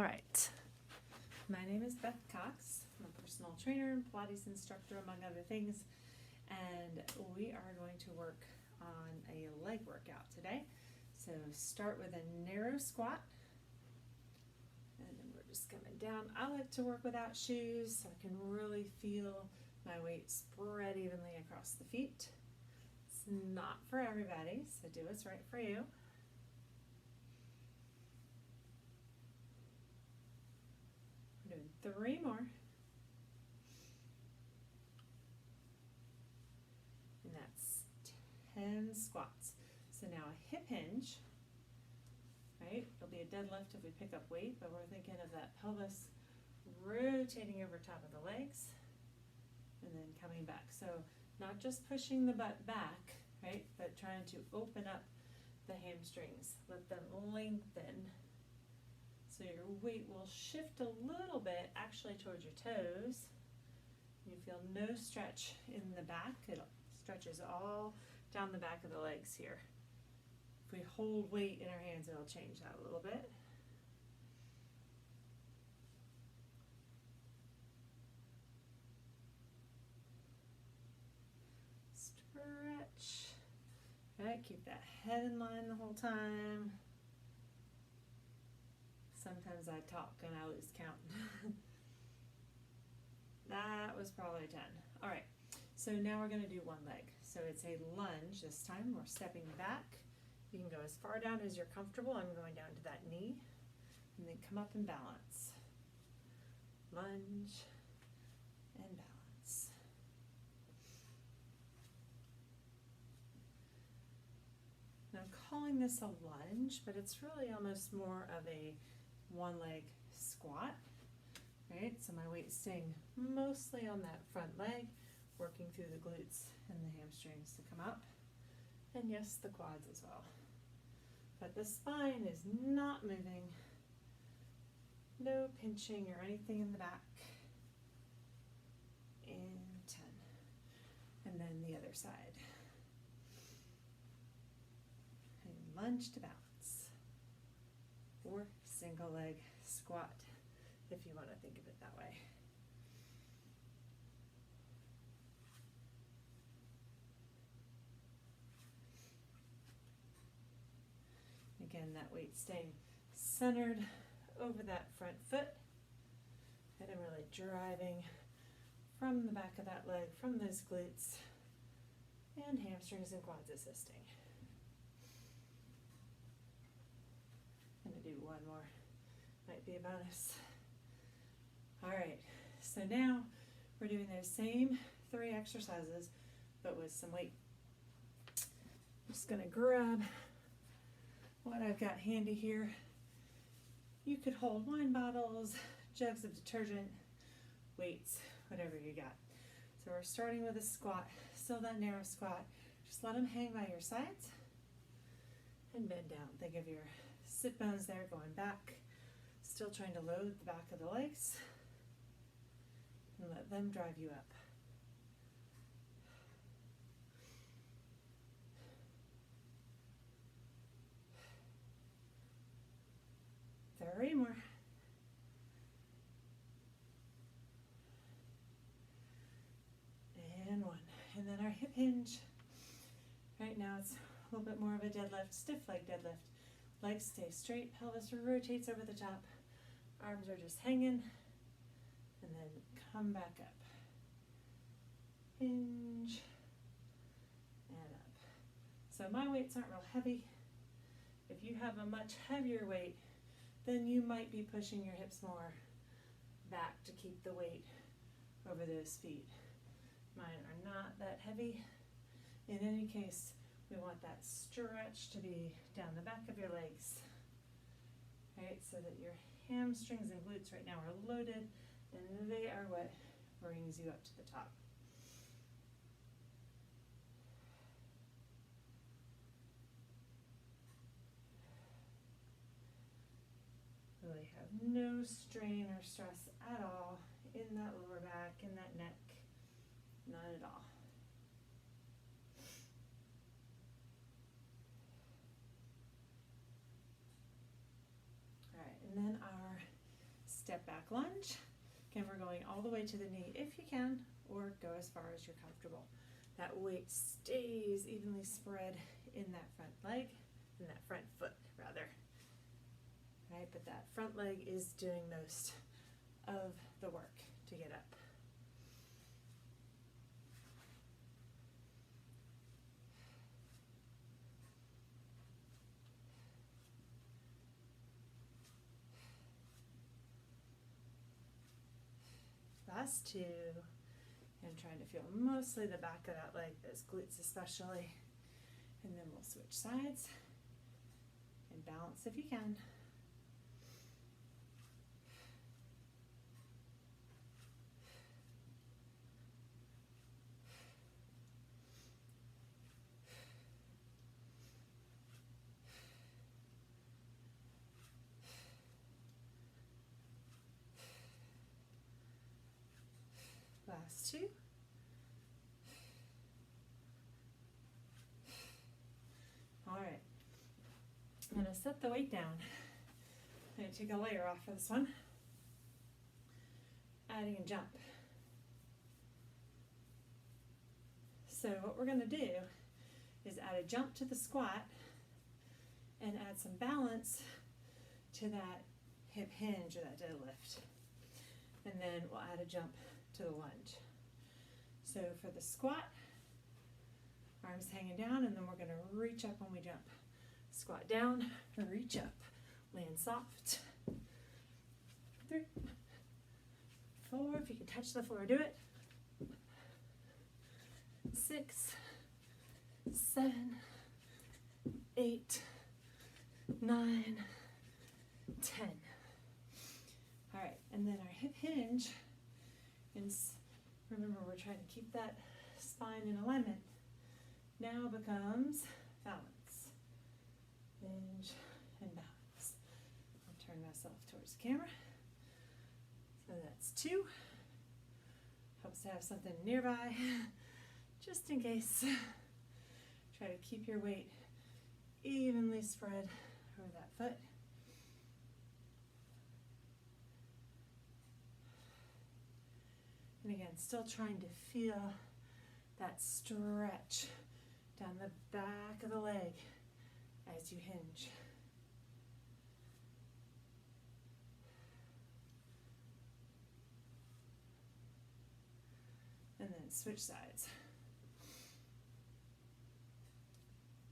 All right, my name is Beth Cox. I'm a personal trainer and Pilates instructor, among other things, and we are going to work on a leg workout today. So start with a narrow squat, and then we're just coming down. I like to work without shoes so I can really feel my weight spread evenly across the feet. It's not for everybody, so do what's right for you. We're doing 3 more. And that's 10 squats. So now a hip hinge, right? It'll be a deadlift if we pick up weight, but we're thinking of that pelvis rotating over top of the legs and then coming back. So not just pushing the butt back, right? But trying to open up the hamstrings, let them lengthen. So your weight will shift a little bit actually towards your toes. You feel no stretch in the back. It stretches all down the back of the legs here. If we hold weight in our hands, it'll change that a little bit. Stretch. Right, keep that head in line the whole time. Sometimes I talk and I lose count. That was probably 10. All right, so now we're going to do one leg. So it's a lunge this time. We're stepping back. You can go as far down as you're comfortable. I'm going down to that knee, and then come up and balance. Lunge and balance. Now I'm calling this a lunge, but it's really almost more of a one leg squat, right? So my weight's staying mostly on that front leg, working through the glutes and the hamstrings to come up, and yes, the quads as well. But the spine is not moving, no pinching or anything in the back. And 10. And then the other side. And lunge to balance. Or single leg squat, if you want to think of it that way. Again, that weight staying centered over that front foot, and I'm really driving from the back of that leg, from those glutes, and hamstrings and quads assisting. I'm going to do one more, might be a bonus. All right, so now we're doing those same 3 exercises, but with some weight. I'm just going to grab what I've got handy here. You could hold wine bottles, jugs of detergent, weights, whatever you got. So we're starting with a squat, still that narrow squat. Just let them hang by your sides and bend down. Think of your sit bones there going back, still trying to load the back of the legs, and let them drive you up. Three more. And 1. And then our hip hinge. Right now it's a little bit more of a deadlift, stiff leg deadlift. Legs stay straight, pelvis rotates over the top. Arms are just hanging. And then come back up. Hinge. And up. So my weights aren't real heavy. If you have a much heavier weight, then you might be pushing your hips more back to keep the weight over those feet. Mine are not that heavy. In any case, we want that stretch to be down the back of your legs, right? So that your hamstrings and glutes right now are loaded, and they are what brings you up to the top. Really have no strain or stress at all in that lower back, in that neck, none at all. All right, and then our step back lunge. Again, we're going all the way to the knee if you can, or go as far as you're comfortable. That weight stays evenly spread in that front leg, in that front foot rather. Right, but that front leg is doing most of the work to get up. Last two, and trying to feel mostly the back of that leg, those glutes especially, and then we'll switch sides and balance if you can. Last two. All right, I'm going to set the weight down. I'm going to take a layer off for this one. Adding a jump. So what we're going to do is add a jump to the squat and add some balance to that hip hinge or that deadlift. And then we'll add a jump to the lunge. So for the squat, arms hanging down, and then we're going to reach up when we jump. Squat down, reach up, land soft. 3, 4, if you can touch the floor, do it. 6, 7, 8, 9, 10. All right, and then our hip hinge, and remember we're trying to keep that spine in alignment, now becomes balance. Hinge and balance. I'll turn myself towards the camera. So that's 2. Helps to have something nearby, just in case. Try to keep your weight evenly spread over that foot. And again, still trying to feel that stretch down the back of the leg as you hinge. And then switch sides.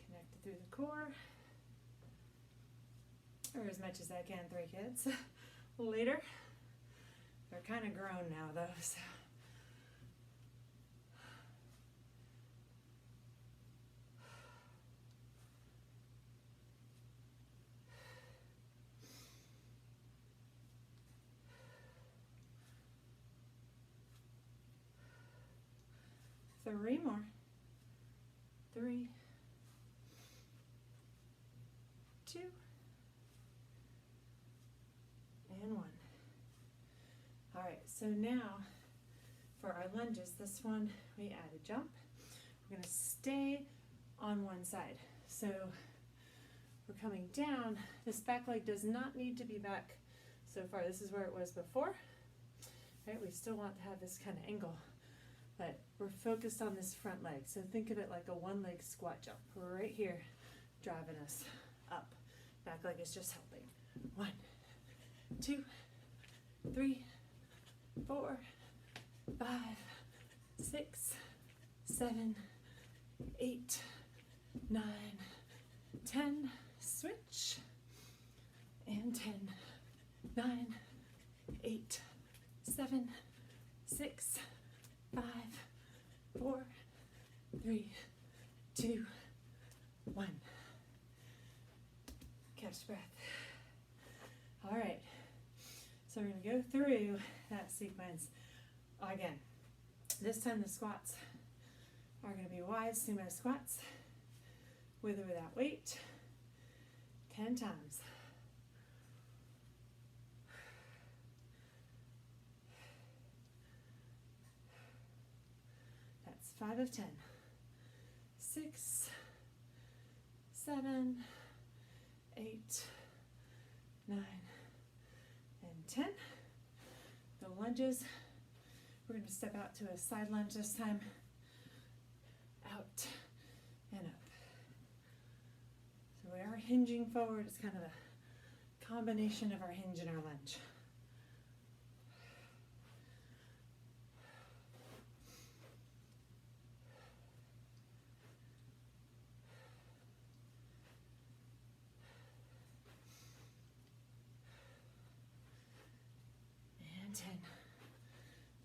Connected through the core, or as much as I can, 3 kids. Later. They're kind of grown now though, so. Three more. 3, 2, and 1. All right, so now for our lunges, this one we add a jump. We're going to stay on one side. So we're coming down. This back leg does not need to be back so far. This is where it was before. Right, we still want to have this kind of angle, but we're focused on this front leg. So think of it like a one-leg squat jump. We're right here driving us up. Back leg is just helping. 1, 2, 3, 4, 5, 6, 7, 8, 9, 10. Switch. And 10, 9, 8, 7, 6, 5, 4, 3, 2, 1. Catch breath. All right. So we're going to go through that sequence again. This time the squats are going to be wide sumo squats with or without weight 10 times. That's 5 of 10. 6, 7, 8, 9, and 10. the lunges. We're going to step out to a side lunge this time. Out and up. So we are hinging forward. It's kind of a combination of our hinge and our lunge. And 10.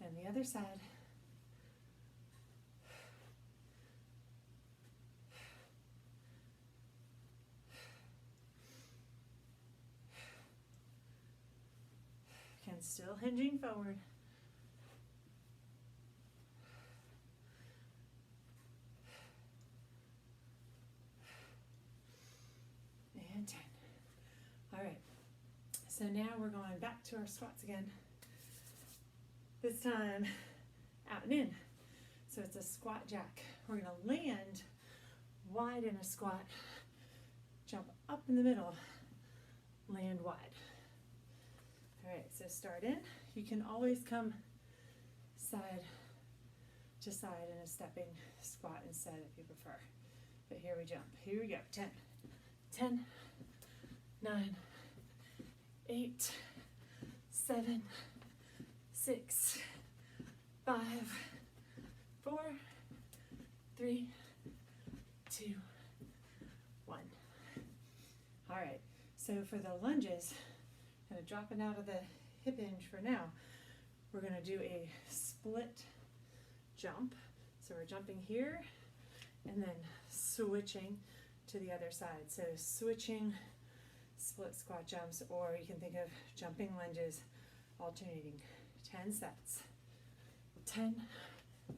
And the other side. Again, still hinging forward. And 10. All right. So now we're going back to our squats again. This time out and in. So it's a squat jack. We're going to land wide in a squat, jump up in the middle, land wide. All right, so start in. You can always come side to side in a stepping squat instead if you prefer. But here we jump. Here we go. 10, 10, 9, 8, 7, 6, 5, 4, 3, 2, 1. All right, so for the lunges, kind of dropping out of the hip hinge for now, we're going to do a split jump. So we're jumping here and then switching to the other side. So switching split squat jumps, or you can think of jumping lunges alternating. 10 sets. 10,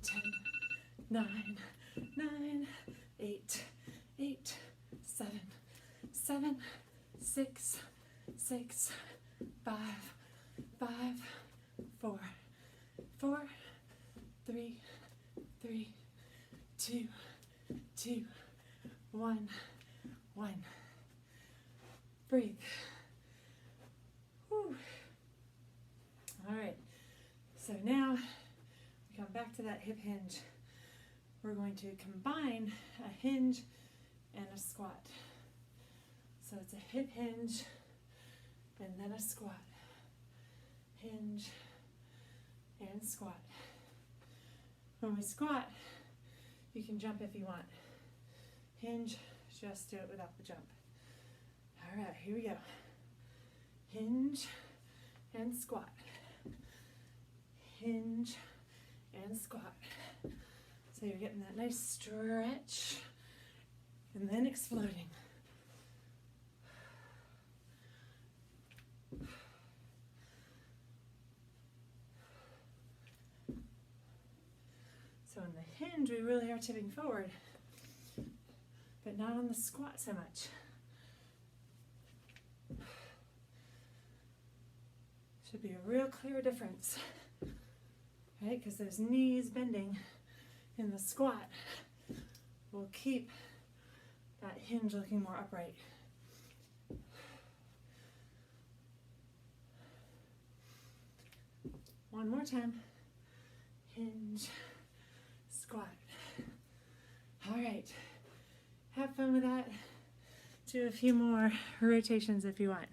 10, 9, 9, 8, 8, 7, 7, 6, 6, 5, 5, 4, 4, 3, 3, 2, 2, 1, 1. Breathe. Whew. All right. So now we come back to that hip hinge. We're going to combine a hinge and a squat. So it's a hip hinge and then a squat. Hinge and squat. When we squat, you can jump if you want. Hinge, just do it without the jump. All right, here we go. Hinge and squat. Hinge and squat. So you're getting that nice stretch and then exploding. So in the hinge, we really are tipping forward, but not on the squat so much. Should be a real clear difference, right? Because those knees bending in the squat will keep that hinge looking more upright. One more time. Hinge, squat. All right. Have fun with that. Do a few more rotations if you want.